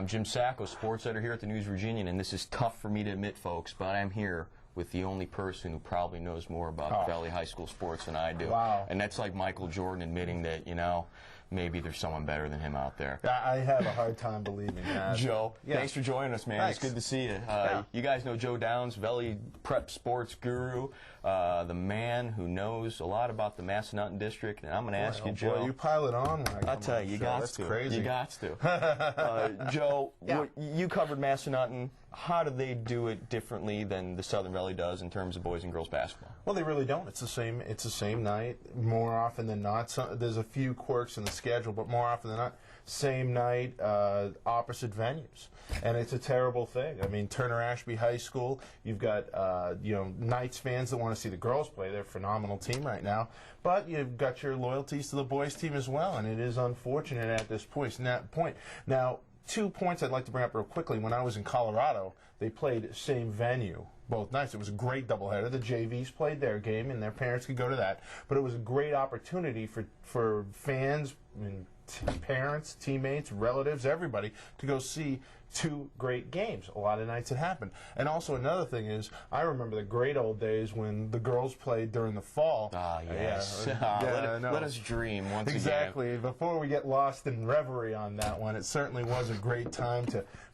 I'm Jim Sacco, sports editor here at the News Virginian, and this is tough for me to admit, folks, but I'm here with the only person who probably knows more about Valley High School sports than I do. Wow. And that's like Michael Jordan admitting that, you know, maybe there's someone better than him out there. I have a hard time believing that. Joe, thanks for joining us, man. Thanks. It's good to see you. You guys know Joe Downs, Valley prep sports guru, the man who knows a lot about the Massanutten district. And I'm going to ask you, Joe. Boy, you pile it on when I come I'll tell on you, you the show. got That's to. crazy. You got to. Joe, you covered Massanutten. How do they do it differently than the Southern Valley does in terms of boys and girls basketball? Well, they really don't. It's the same. It's the same night more often than not. There's a few quirks in the schedule, but more often than not, same night, opposite venues, and it's a terrible thing. I mean, Turner Ashby High School. You've got Knights fans that want to see the girls play. They're a phenomenal team right now, but you've got your loyalties to the boys team as well, and it is unfortunate at this point. Now. 2 points I'd like to bring up real quickly. When I was in Colorado, they played same venue both nights. It was a great doubleheader. The JVs played their game, and their parents could go to that. But it was a great opportunity for fans and parents, teammates, relatives, everybody to go see 2 great games. A lot of nights it happened. And also another thing is, I remember the great old days when the girls played during the fall. Ah, yes. Let us dream once again. Exactly. Before we get lost in reverie on that one, it certainly was a great time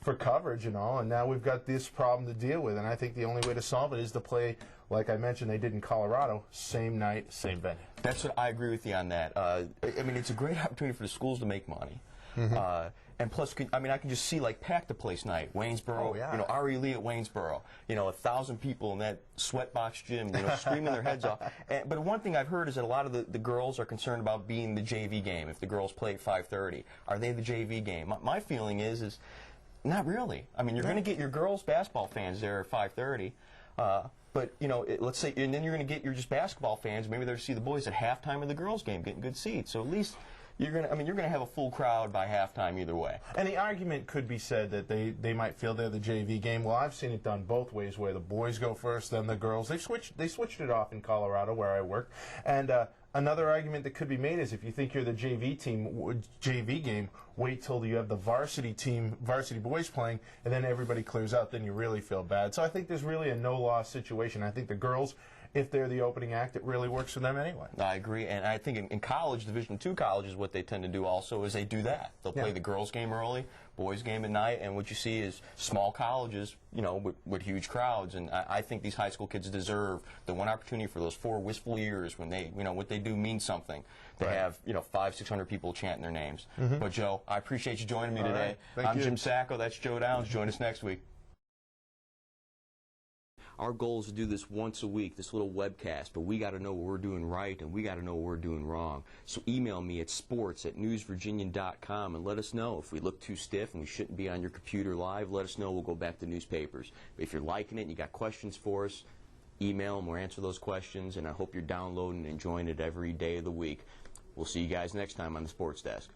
for coverage and all, and now we've got this problem to deal with, and I think the only way to solve it is to play, like I mentioned they did in Colorado, same night, same venue. That's what I agree with you on that. I mean, it's a great opportunity for the schools to make money. And plus, I mean, I can just see, like, Pack the Place night, Waynesboro, you know, R.E. Lee at Waynesboro, you know, 1,000 people in that sweatbox gym, you know, screaming their heads off. But one thing I've heard is that a lot of the girls are concerned about being the JV game. If the girls play at 5:30, are they the JV game? My feeling is not really. I mean, you're going to get your girls basketball fans there at 5:30. But, you know, let's say, and then you're going to get your just basketball fans, maybe they're to see the boys at halftime of the girls' game, getting good seats. So at least you're going to have a full crowd by halftime either way. And the argument could be said that they might feel they're the JV game. Well, I've seen it done both ways, where the boys go first, then the girls. They switched it off in Colorado, where I worked. And another argument that could be made is, if you think you're the JV game, wait till you have the varsity boys playing, and then everybody clears out. Then you really feel bad. So I think there's really a no-loss situation. I think the girls, if they're the opening act, it really works for them anyway. I agree, and I think in college, Division II colleges, what they tend to do also is they do that. They'll play the girls' game early, boys' game at night, and what you see is small colleges, you know, with huge crowds. And I think these high school kids deserve the one opportunity for those 4 wistful years when they, you know, what they do means something. They have, you know, 500-600 people chanting their names. But Joe, I appreciate you joining me today. I'm Jim Sacco. That's Joe Downs. Join us next week. Our goal is to do this once a week, this little webcast, but we got to know what we're doing right, and we got to know what we're doing wrong. So email me at sports@newsvirginian.com and let us know. If we look too stiff and we shouldn't be on your computer live, let us know. We'll go back to newspapers. But if you're liking it and you got questions for us, email them. We'll answer those questions, and I hope you're downloading and enjoying it every day of the week. We'll see you guys next time on the Sports Desk.